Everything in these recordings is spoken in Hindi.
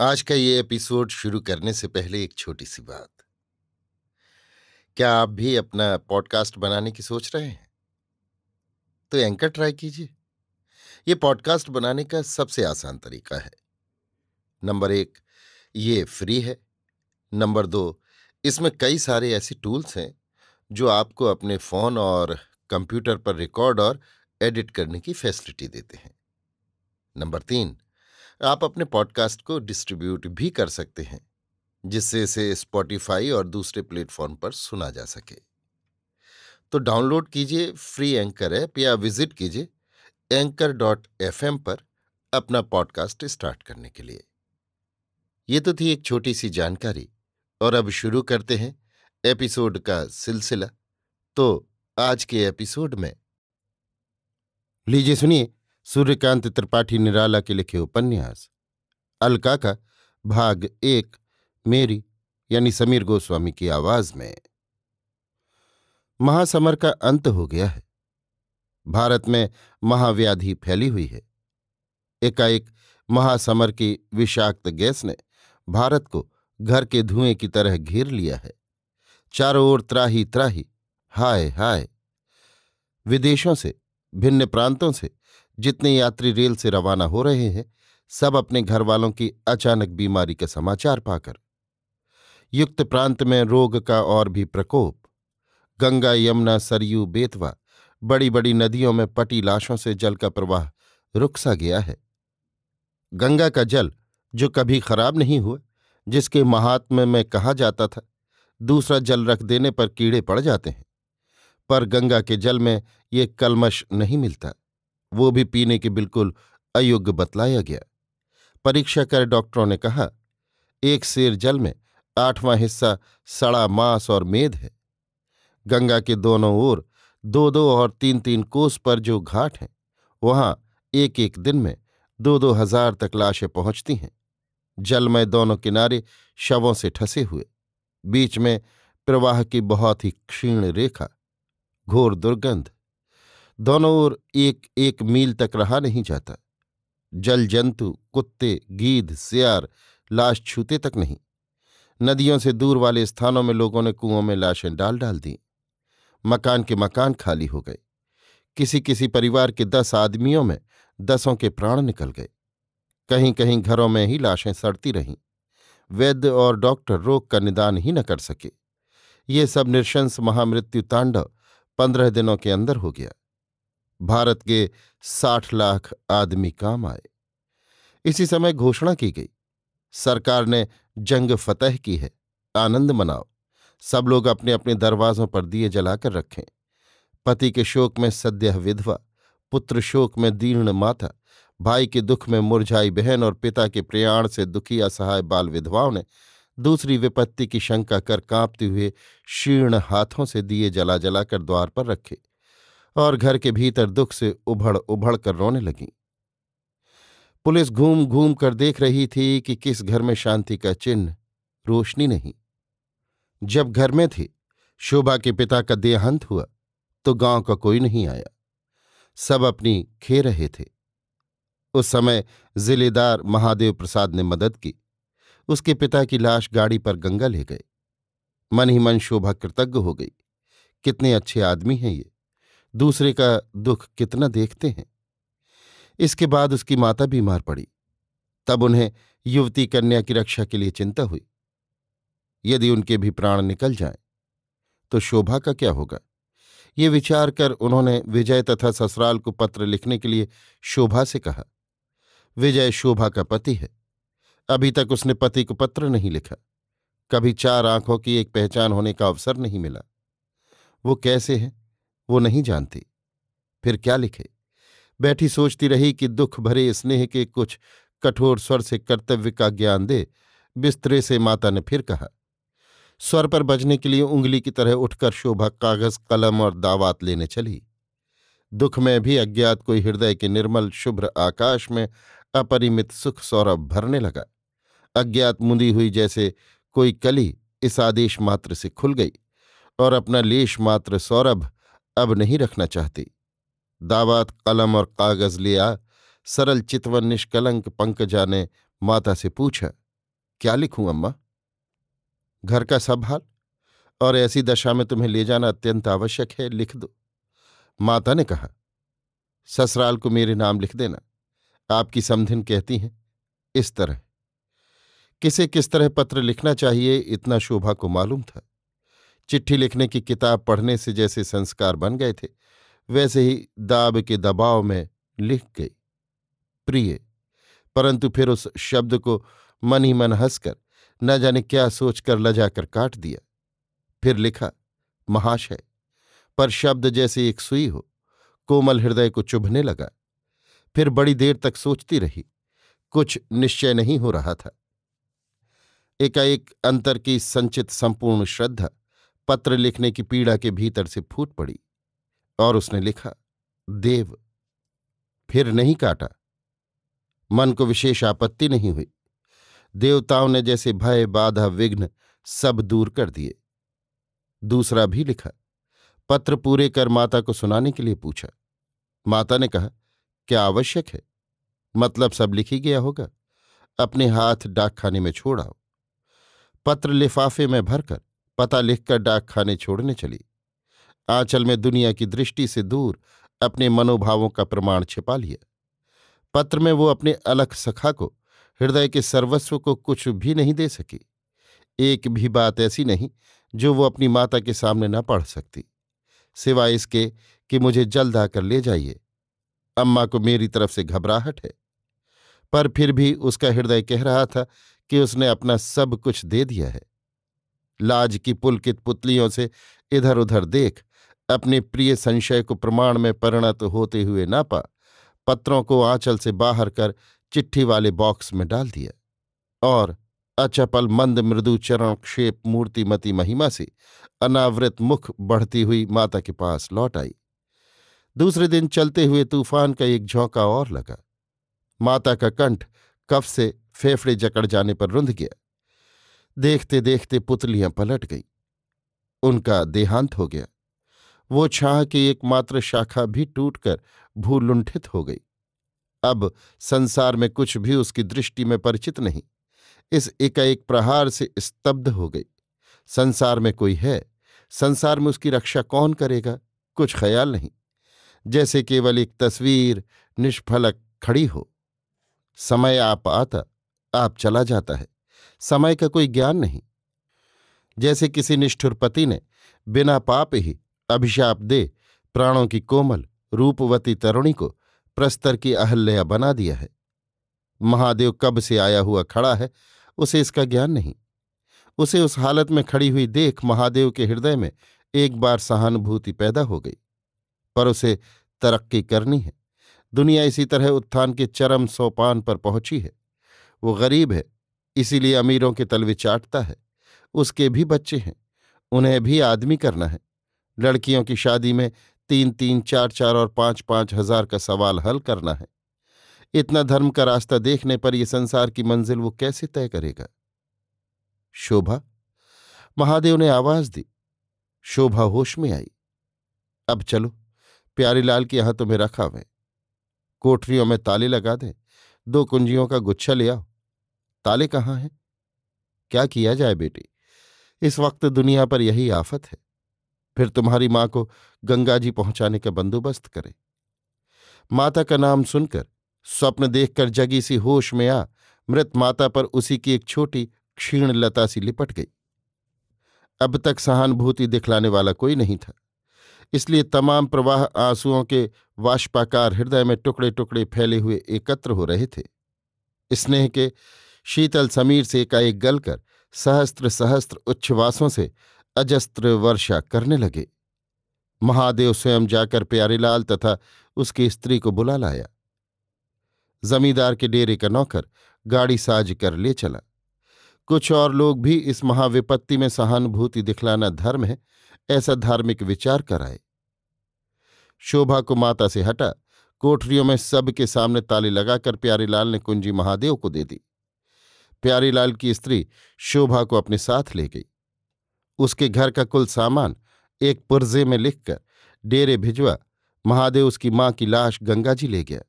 आज का ये एपिसोड शुरू करने से पहले एक छोटी सी बात। क्या आप भी अपना पॉडकास्ट बनाने की सोच रहे हैं? तो एंकर ट्राई कीजिए। ये पॉडकास्ट बनाने का सबसे आसान तरीका है। नंबर 1, ये फ्री है। नंबर 2, इसमें कई सारे ऐसे टूल्स हैं जो आपको अपने फोन और कंप्यूटर पर रिकॉर्ड और एडिट करने की फैसिलिटी देते हैं। नंबर 3, आप अपने पॉडकास्ट को डिस्ट्रीब्यूट भी कर सकते हैं, जिससे इसे स्पॉटिफाई और दूसरे प्लेटफॉर्म पर सुना जा सके। तो डाउनलोड कीजिए फ्री एंकर ऐप या विजिट कीजिए anchor.fm पर अपना पॉडकास्ट स्टार्ट करने के लिए। ये तो थी एक छोटी सी जानकारी, और अब शुरू करते हैं एपिसोड का सिलसिला। तो आज के एपिसोड में लीजिए सुनिए सूर्यकांत त्रिपाठी निराला के लिखे उपन्यास अलका का भाग 1, मेरी यानी समीर गोस्वामी की आवाज में। महासमर का अंत हो गया है। भारत में महाव्याधि फैली हुई है। एकाएक महासमर की विषाक्त गैस ने भारत को घर के धुएं की तरह घेर लिया है। चारों ओर त्राही त्राही, हाय हाय। विदेशों से, भिन्न प्रांतों से जितने यात्री रेल से रवाना हो रहे हैं, सब अपने घर वालों की अचानक बीमारी का समाचार पाकर। युक्त प्रांत में रोग का और भी प्रकोप। गंगा, यमुना, सरयू, बेतवा, बड़ी बड़ी नदियों में पटी लाशों से जल का प्रवाह रुक सा गया है। गंगा का जल, जो कभी खराब नहीं हुआ, जिसके महात्म्य में कहा जाता था दूसरा जल रख देने पर कीड़े पड़ जाते हैं, पर गंगा के जल में ये कलमश नहीं मिलता। वो भी पीने के बिल्कुल अयोग्य बतलाया गया। परीक्षा कर डॉक्टरों ने कहा, एक सेर जल में 8वां हिस्सा सड़ा मांस और मेद है। गंगा के दोनों ओर 2-2 और 3-3 कोस पर जो घाट हैं, वहां एक एक दिन में 2-2 हजार तक लाशें पहुंचती हैं। जलमय दोनों किनारे शवों से ठसे हुए, बीच में प्रवाह की बहुत ही क्षीण रेखा, घोर दुर्गंध। दोनों ओर 1-1 मील तक रहा नहीं जाता। जल जंतु, कुत्ते, गीध, सियार लाश छूते तक नहीं। नदियों से दूर वाले स्थानों में लोगों ने कुओं में लाशें डाल डाल दी। मकान के मकान खाली हो गए। किसी किसी परिवार के 10 आदमियों में 10 के प्राण निकल गए। कहीं कहीं घरों में ही लाशें सड़ती रहीं। वैद्य और डॉक्टर रोग का निदान ही न कर सके। ये सब नृशंस महामृत्यु तांडव 15 दिनों के अंदर हो गया। भारत के 60 लाख आदमी काम आए। इसी समय घोषणा की गई, सरकार ने जंग फतह की है, आनंद मनाओ। सब लोग अपने अपने दरवाजों पर दिए जलाकर रखें। पति के शोक में सद्यः विधवा, पुत्र शोक में दीर्ण माता, भाई के दुख में मुरझाई बहन और पिता के प्रयाण से दुखी असहाय बाल विधवाओं ने दूसरी विपत्ति की शंका कर कांपते हुए शीर्ण हाथों से दिए जला जलाकर द्वार पर रखे और घर के भीतर दुख से उभड़ उभड़ कर रोने लगीं। पुलिस घूम घूम कर देख रही थी कि किस घर में शांति का चिन्ह, रोशनी नहीं। जब घर में थी, शोभा के पिता का देहांत हुआ तो गांव का कोई नहीं आया। सब अपनी खे रहे थे। उस समय जिलेदार महादेव प्रसाद ने मदद की। उसके पिता की लाश गाड़ी पर गंगा ले गए। मन ही मन शोभा कृतज्ञ हो गई। कितने अच्छे आदमी हैं ये, दूसरे का दुख कितना देखते हैं। इसके बाद उसकी माता बीमार पड़ी। तब उन्हें युवती कन्या की रक्षा के लिए चिंता हुई। यदि उनके भी प्राण निकल जाएं तो शोभा का क्या होगा, ये विचार कर उन्होंने विजय तथा ससुराल को पत्र लिखने के लिए शोभा से कहा। विजय शोभा का पति है। अभी तक उसने पति को पत्र नहीं लिखा। कभी 4 आंखों की एक पहचान होने का अवसर नहीं मिला। वो कैसे हैं वो नहीं जानती, फिर क्या लिखे। बैठी सोचती रही कि दुख भरे स्नेह के कुछ कठोर स्वर से कर्तव्य का ज्ञान दे। बिस्तरे से माता ने फिर कहा। स्वर पर बजने के लिए उंगली की तरह उठकर शोभा कागज, कलम और दावात लेने चली। दुख में भी अज्ञात कोई हृदय के निर्मल शुभ्र आकाश में अपरिमित सुख सौरभ भरने लगा। अज्ञात मुंदी हुई जैसे कोई कली इस आदेश मात्र से खुल गई और अपना लेश मात्र सौरभ अब नहीं रखना चाहती। दावात, कलम और कागज ले आ सरल चितवन निष्कलंक पंकजा ने माता से पूछा, क्या लिखूं अम्मा? घर का सब हाल, और ऐसी दशा में तुम्हें ले जाना अत्यंत आवश्यक है, लिख दो। माता ने कहा, ससुराल को मेरे नाम लिख देना। आपकी समधिन कहती हैं इस तरह। किसे किस तरह पत्र लिखना चाहिए इतना शोभा को मालूम था। चिट्ठी लिखने की किताब पढ़ने से जैसे संस्कार बन गए थे, वैसे ही दाब के दबाव में लिख गई, प्रिय। परंतु फिर उस शब्द को मन ही मन हंसकर, न जाने क्या सोचकर लजाकर काट दिया। फिर लिखा, महाशय। पर शब्द जैसे एक सुई हो, कोमल हृदय को चुभने लगा। फिर बड़ी देर तक सोचती रही, कुछ निश्चय नहीं हो रहा था। एकाएक अंतर की संचित संपूर्ण श्रद्धा पत्र लिखने की पीड़ा के भीतर से फूट पड़ी, और उसने लिखा, देव। फिर नहीं काटा। मन को विशेष आपत्ति नहीं हुई। देवताओं ने जैसे भय बाधा विघ्न सब दूर कर दिए। दूसरा भी लिखा। पत्र पूरे कर माता को सुनाने के लिए पूछा। माता ने कहा, क्या आवश्यक है? मतलब सब लिख ही गया होगा। अपने हाथ डाकखाने में छोड़ आओ। पत्र लिफाफे में भरकर पता लिखकर डाकखाने छोड़ने चली। आंचल में दुनिया की दृष्टि से दूर अपने मनोभावों का प्रमाण छिपा लिया। पत्र में वो अपने अलख सखा को, हृदय के सर्वस्व को कुछ भी नहीं दे सकी। एक भी बात ऐसी नहीं जो वो अपनी माता के सामने न पढ़ सकती, सिवाय इसके कि मुझे जल्द आकर ले जाइए, अम्मा को मेरी तरफ से घबराहट है। पर फिर भी उसका हृदय कह रहा था कि उसने अपना सब कुछ दे दिया है। लाज की पुलकित पुतलियों से इधर उधर देख अपने प्रिय संशय को प्रमाण में परिणत होते हुए न पा, पत्रों को आंचल से बाहर कर चिट्ठी वाले बॉक्स में डाल दिया, और अचपल मंद मृदु चरण क्षेप मूर्तिमती महिमा से अनावृत मुख बढ़ती हुई माता के पास लौट आई। दूसरे दिन चलते हुए तूफान का एक झोंका और लगा। माता का कंठ कफ से फेफड़े जकड़ जाने पर रुंध गया। देखते देखते पुतलियां पलट गईं। उनका देहांत हो गया। वो छाह की एकमात्र शाखा भी टूटकर भूलुंठित हो गई। अब संसार में कुछ भी उसकी दृष्टि में परिचित नहीं। इस एकाएक प्रहार से स्तब्ध हो गई। संसार में कोई है, संसार में उसकी रक्षा कौन करेगा, कुछ ख्याल नहीं। जैसे केवल एक तस्वीर निष्फलक खड़ी हो। समय आप आता, आप चला जाता है, समय का कोई ज्ञान नहीं। जैसे किसी निष्ठुर पति ने बिना पाप ही अभिशाप दे प्राणों की कोमल रूपवती तरुणी को प्रस्तर की अहल्या बना दिया है। महादेव कब से आया हुआ खड़ा है, उसे इसका ज्ञान नहीं। उसे उस हालत में खड़ी हुई देख महादेव के हृदय में एक बार सहानुभूति पैदा हो गई। पर उसे तरक्की करनी है। दुनिया इसी तरह उत्थान के चरम सोपान पर पहुंची है। वो गरीब है, इसीलिए अमीरों के तलवे चाटता है। उसके भी बच्चे हैं, उन्हें भी आदमी करना है। लड़कियों की शादी में 3-3, 4-4 और 5-5 हजार का सवाल हल करना है। इतना धर्म का रास्ता देखने पर यह संसार की मंजिल वो कैसे तय करेगा? शोभा, महादेव ने आवाज दी। शोभा होश में आई। अब चलो, प्यारीलाल के यहां तुम्हें रखा हुए। कोठरियों में ताले लगा दें, 2 कुंजियों का गुच्छा ले आओ। ताले कहाँ हैं? क्या किया जाए बेटी, इस वक्त दुनिया पर यही आफत है। फिर तुम्हारी मां को गंगा जी पहुंचाने का बंदोबस्त करें। माता का नाम सुनकर, स्वप्न देखकर जगी सी होश में आ मृत माता पर उसी की एक छोटी क्षीण लता सी लिपट गई। अब तक सहानुभूति दिखलाने वाला कोई नहीं था, इसलिए तमाम प्रवाह आंसुओं के वाष्पाकार हृदय में टुकड़े टुकड़े फैले हुए एकत्र हो रहे थे। स्नेह के शीतल समीर से एकाएक गलकर सहस्त्र सहस्त्र उच्छ्वासों से अजस्त्र वर्षा करने लगे। महादेव स्वयं जाकर प्यारीलाल तथा उसकी स्त्री को बुला लाया। जमींदार के डेरे का नौकर गाड़ी साज कर ले चला। कुछ और लोग भी इस महाविपत्ति में सहानुभूति दिखलाना धर्म है, ऐसा धार्मिक विचार कराए। शोभा को माता से हटा कोठरियों में सबके सामने ताले लगाकर प्यारीलाल ने कुंजी महादेव को दे दी। प्यारीलाल की स्त्री शोभा को अपने साथ ले गई। उसके घर का कुल सामान एक पुर्जे में लिखकर डेरे भिजवा महादेव उसकी मां की लाश गंगाजी ले गया।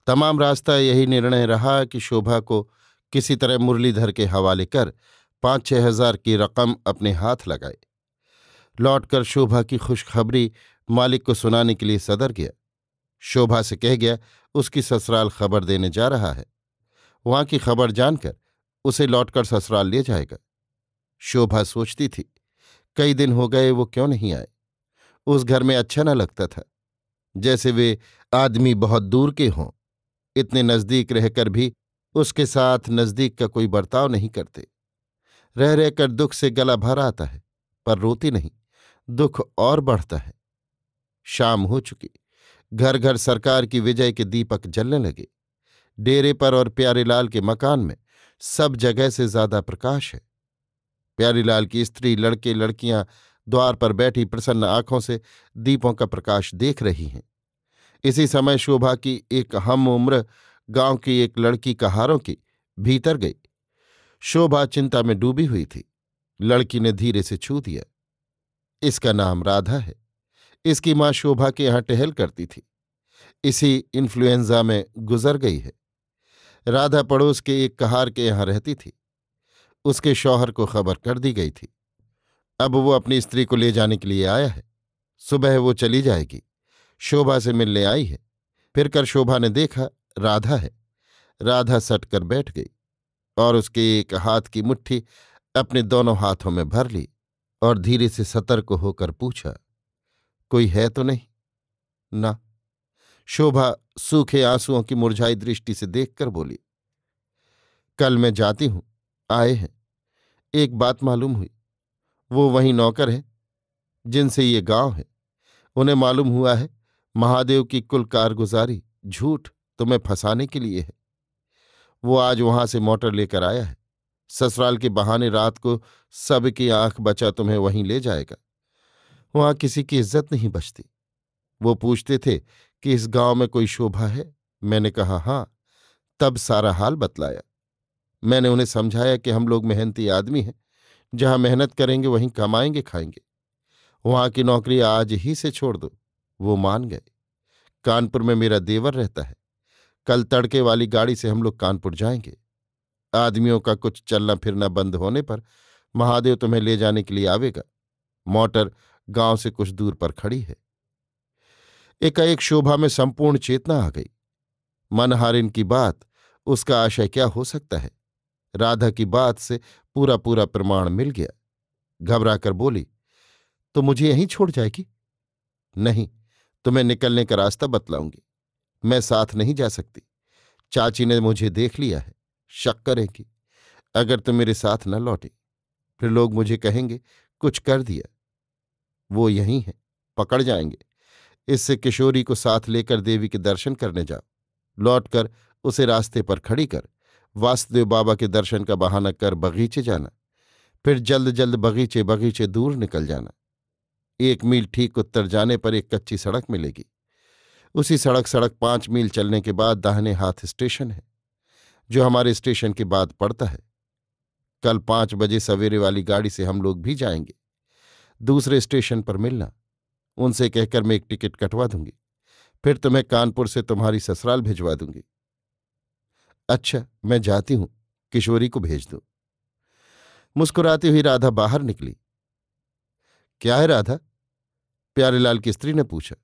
तमाम रास्ता यही निर्णय रहा कि शोभा को किसी तरह मुरलीधर के हवाले कर 5-6 हजार की रकम अपने हाथ लगाए। लौटकर शोभा की खुशखबरी मालिक को सुनाने के लिए सदर गया। शोभा से कह गया उसकी ससुराल खबर देने जा रहा है, वहां की खबर जानकर उसे लौटकर ससुराल ले जाएगा। शोभा सोचती थी कई दिन हो गए वो क्यों नहीं आए। उस घर में अच्छा न लगता था, जैसे वे आदमी बहुत दूर के हों, इतने नजदीक रहकर भी उसके साथ नजदीक का कोई बर्ताव नहीं करते। रह रहकर दुख से गला भर आता है, पर रोती नहीं, दुख और बढ़ता है। शाम हो चुकी, घर घर सरकार की विजय के दीपक जलने लगे। डेरे पर और प्यारेलाल के मकान में सब जगह से ज्यादा प्रकाश है। प्यारीलाल की स्त्री, लड़के लड़कियां द्वार पर बैठी प्रसन्न आंखों से दीपों का प्रकाश देख रही हैं। इसी समय शोभा की एक हम उम्र गांव की एक लड़की कहारों की भीतर गई। शोभा चिंता में डूबी हुई थी। लड़की ने धीरे से छू दिया। इसका नाम राधा है। इसकी मां शोभा के यहां टहल करती थी, इसी इन्फ्लुएंजा में गुजर गई है। राधा पड़ोस के एक कहार के यहां रहती थी। उसके शौहर को खबर कर दी गई थी। अब वो अपनी स्त्री को ले जाने के लिए आया है। सुबह वो चली जाएगी। शोभा से मिलने आई है। फिर कर शोभा ने देखा राधा है। राधा सट कर बैठ गई और उसके एक हाथ की मुट्ठी अपने दोनों हाथों में भर ली और धीरे से सतर्क होकर पूछा, कोई है तो नहीं? ना। शोभा सूखे आंसुओं की मुरझाई दृष्टि से देखकर बोली, कल मैं जाती हूं, आए हैं। एक बात मालूम हुई, वो वही नौकर है जिनसे ये गांव है। उन्हें मालूम हुआ है महादेव की कुल कारगुजारी झूठ तुम्हें फंसाने के लिए है। वो आज वहां से मोटर लेकर आया है। ससुराल के बहाने रात को सबकी आंख बचा तुम्हें वहीं ले जाएगा। वहां किसी की इज्जत नहीं बचती। वो पूछते थे कि इस गांव में कोई शोभा है? मैंने कहा हां। तब सारा हाल बतलाया। मैंने उन्हें समझाया कि हम लोग मेहनती आदमी हैं, जहां मेहनत करेंगे वहीं कमाएंगे खाएंगे। वहां की नौकरी आज ही से छोड़ दो। वो मान गए। कानपुर में मेरा देवर रहता है। कल तड़के वाली गाड़ी से हम लोग कानपुर जाएंगे। आदमियों का कुछ चलना फिरना बंद होने पर महादेव तुम्हें ले जाने के लिए आवेगा। मोटर गांव से कुछ दूर पर खड़ी है। एकाएक शोभा में संपूर्ण चेतना आ गई। मनहारिन की बात, उसका आशय क्या हो सकता है? राधा की बात से पूरा पूरा प्रमाण मिल गया। घबरा कर बोली, तो मुझे यहीं छोड़ जाएगी? नहीं, तुम्हें निकलने का रास्ता बतलाऊंगी। मैं साथ नहीं जा सकती। चाची ने मुझे देख लिया है, शक करेंगी। अगर तुम मेरे साथ न लौटे फिर लोग मुझे कहेंगे कुछ कर दिया। वो यहीं है, पकड़ जाएंगे। इससे किशोरी को साथ लेकर देवी के दर्शन करने जाओ। लौटकर उसे रास्ते पर खड़ी कर वासुदेव बाबा के दर्शन का बहाना कर बगीचे जाना। फिर जल्द जल्द बगीचे बगीचे दूर निकल जाना। 1 मील ठीक उत्तर जाने पर एक कच्ची सड़क मिलेगी। उसी सड़क 5 मील चलने के बाद दाहिने हाथ स्टेशन है, जो हमारे स्टेशन के बाद पड़ता है। कल 5 बजे सवेरे वाली गाड़ी से हम लोग भी जाएंगे। दूसरे स्टेशन पर मिलना। उनसे कहकर मैं एक टिकट कटवा दूंगी। फिर तुम्हें कानपुर से तुम्हारी ससुराल भिजवा दूंगी। अच्छा, मैं जाती हूं, किशोरी को भेज दो। मुस्कुराती हुई राधा बाहर निकली। क्या है राधा? प्यारेलाल की स्त्री ने पूछा।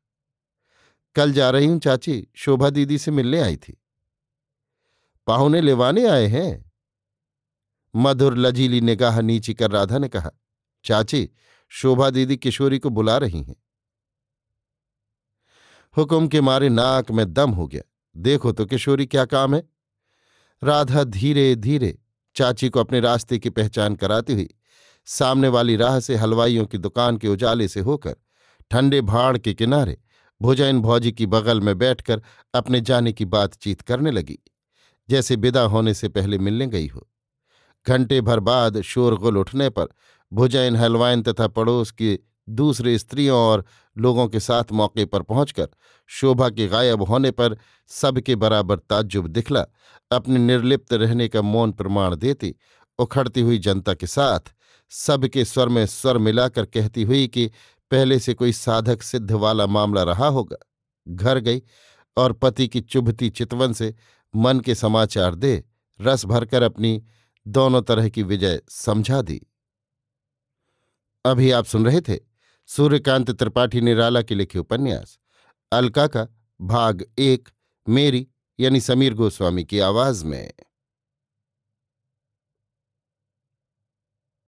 कल जा रही हूं चाची, शोभा दीदी से मिलने आई थी। पाहुने लेवाने आए हैं? मधुर लजीली निगाह नीची कर राधा ने कहा, चाची, शोभा दीदी किशोरी को बुला रही हैं। हुक्म के मारे नाक में दम हो गया। देखो तो किशोरी क्या काम है। राधा धीरे धीरे चाची को अपने रास्ते की पहचान कराती हुई सामने वाली राह से हलवाइयों की दुकान के उजाले से होकर ठंडे भाड़ के किनारे भुजैन भौजी की बगल में बैठकर अपने जाने की बातचीत करने लगी, जैसे विदा होने से पहले मिलने गई हो। घंटे भर बाद शोरगुल उठने पर भुजैन हलवाइन तथा पड़ोस की दूसरे स्त्रियों और लोगों के साथ मौके पर पहुंचकर शोभा के गायब होने पर सबके बराबर ताज्जुब दिखला अपने निर्लिप्त रहने का मौन प्रमाण देती उखड़ती हुई जनता के साथ सबके स्वर में स्वर मिलाकर कहती हुई कि पहले से कोई साधक सिद्ध वाला मामला रहा होगा। घर गई और पति की चुभती चितवन से मन के समाचार दे रस भरकर अपनी दोनों तरह की विजय समझा दी। अभी आप सुन रहे थे सूर्यकांत त्रिपाठी निराला के लिखे उपन्यास अलका का भाग 1, मेरी यानी समीर गोस्वामी की आवाज में।